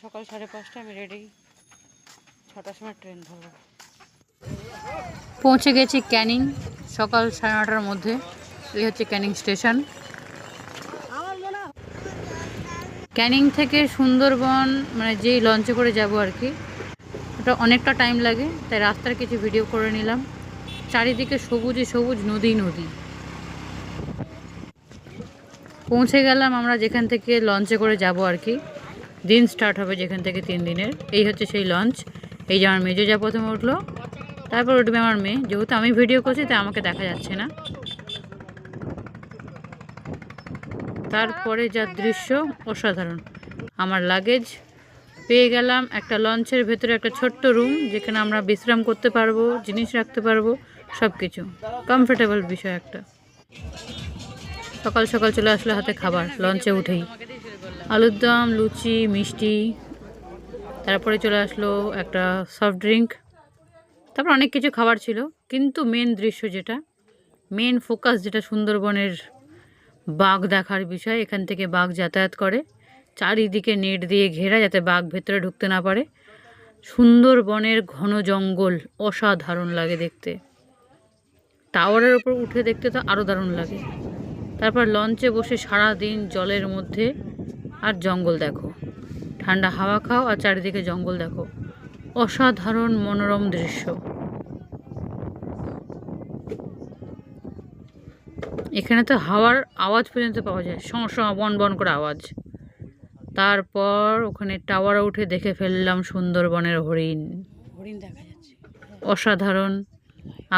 সকাল 5:30 আমি রেডি, 6টার সময় ট্রেন ধরবো। পৌঁছে গেছি ক্যানিং সকাল 9:30টার মধ্যে। এই হচ্ছে ক্যানিং স্টেশন। ক্যানিং থেকে সুন্দরবন মানে যেই লঞ্চে করে যাব আর কি, ওটা অনেকটা টাইম লাগে, তাই রাস্তার কিছু ভিডিও করে নিলাম। চারিদিকে সবুজে সবুজ, নদী নদী। পৌঁছে গেলাম আমরা যেখান থেকে লঞ্চে করে যাব আর কি। দিন স্টার্ট হবে যেখান থেকে 3 দিনের। এই হচ্ছে সেই লঞ্চ। এই যে আমার মেজো যা প্রথমে উঠলো, তারপর উঠবে আমার মেয়ে। যেহেতু আমি ভিডিও করছি তাই আমাকে দেখা যাচ্ছে না। তারপরে যা দৃশ্য অসাধারণ। আমার লাগেজ পেয়ে গেলাম একটা লঞ্চের ভেতরে, একটা ছোট্ট রুম যেখানে আমরা বিশ্রাম করতে পারবো, জিনিস রাখতে পারবো, সব কিছু কমফোর্টেবল বিষয় একটা। সকাল সকাল চলে আসলো হাতে খাবার লঞ্চে উঠেই, আলুর দম, লুচি, মিষ্টি। তারপরে চলে আসলো একটা সফট ড্রিঙ্ক। তারপর অনেক কিছু খাবার ছিল, কিন্তু মেন দৃশ্য যেটা, মেন ফোকাস যেটা সুন্দরবনের বাঘ দেখার বিষয়। এখান থেকে বাঘ যাতায়াত করে, চারিদিকে নেট দিয়ে ঘেরা যাতে বাঘ ভেতরে ঢুকতে না পারে। সুন্দরবনের ঘন জঙ্গল অসাধারণ লাগে দেখতে। টাওয়ারের ওপর উঠে দেখতে তো আরও দারুণ লাগে। তারপর লঞ্চে বসে সারা দিন জলের মধ্যে আর জঙ্গল দেখো, ঠান্ডা হাওয়া খাও আর চারিদিকে জঙ্গল দেখো। অসাধারণ মনোরম দৃশ্য। এখানে তো হাওয়ার আওয়াজ পর্যন্ত পাওয়া যায়, বন বন করে আওয়াজ। তারপর ওখানে টাওয়ারে উঠে দেখে ফেললাম সুন্দরবনের হরিণ। হরিণ দেখা যাচ্ছে, অসাধারণ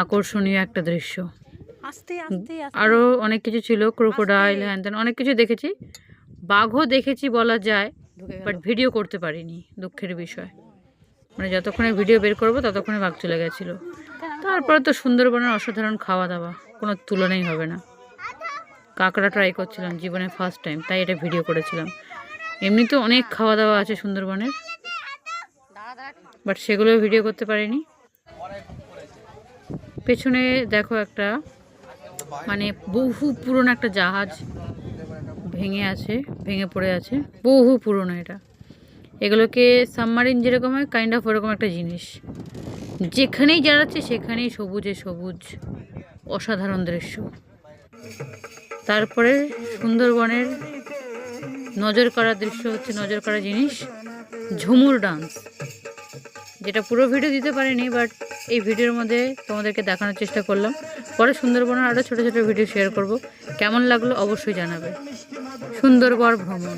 আকর্ষণীয় একটা দৃশ্য। আরও অনেক কিছু ছিল, ক্রোকোডাইল, হ্যান ত্যান অনেক কিছু দেখেছি। বাঘও দেখেছি বলা যায়, বাট ভিডিও করতে পারিনি, দুঃখের বিষয়। মানে যতক্ষণে ভিডিও বের করবো ততক্ষণে বাঘ চলে গেছিলো। তারপরে তো সুন্দরবনের অসাধারণ খাওয়া দাওয়া, কোনো তুলনাই হবে না। কাঁকড়া ট্রাই করছিলাম, জীবনে ফার্স্ট টাইম, তাই এটা ভিডিও করেছিলাম। এমনি তো অনেক খাওয়া দাওয়া আছে সুন্দরবনের, বাট সেগুলো ভিডিও করতে পারিনি। পেছনে দেখো একটা মানে বহু পুরনো একটা জাহাজ ভেঙে পড়ে আছে, বহু পুরনো। এটা এগুলোকে সাবমারিন যেরকম হয়, কাইন্ড অফ ওরকম একটা জিনিস। যেখানেই যাচ্ছে সেখানেই সবুজে সবুজ, অসাধারণ দৃশ্য। তারপরে সুন্দরবনের নজর করা দৃশ্য হচ্ছে, নজর করা জিনিস, ঝুমুর ডান্স, যেটা পুরো ভিডিও দিতে পারিনি, বাট এই ভিডিওর মধ্যে তোমাদেরকে দেখানোর চেষ্টা করলাম। পরে সুন্দরবনের আরও ছোটো ছোটো ভিডিও শেয়ার করব। কেমন লাগলো অবশ্যই জানাবে। সুন্দরবন ভ্রমণ।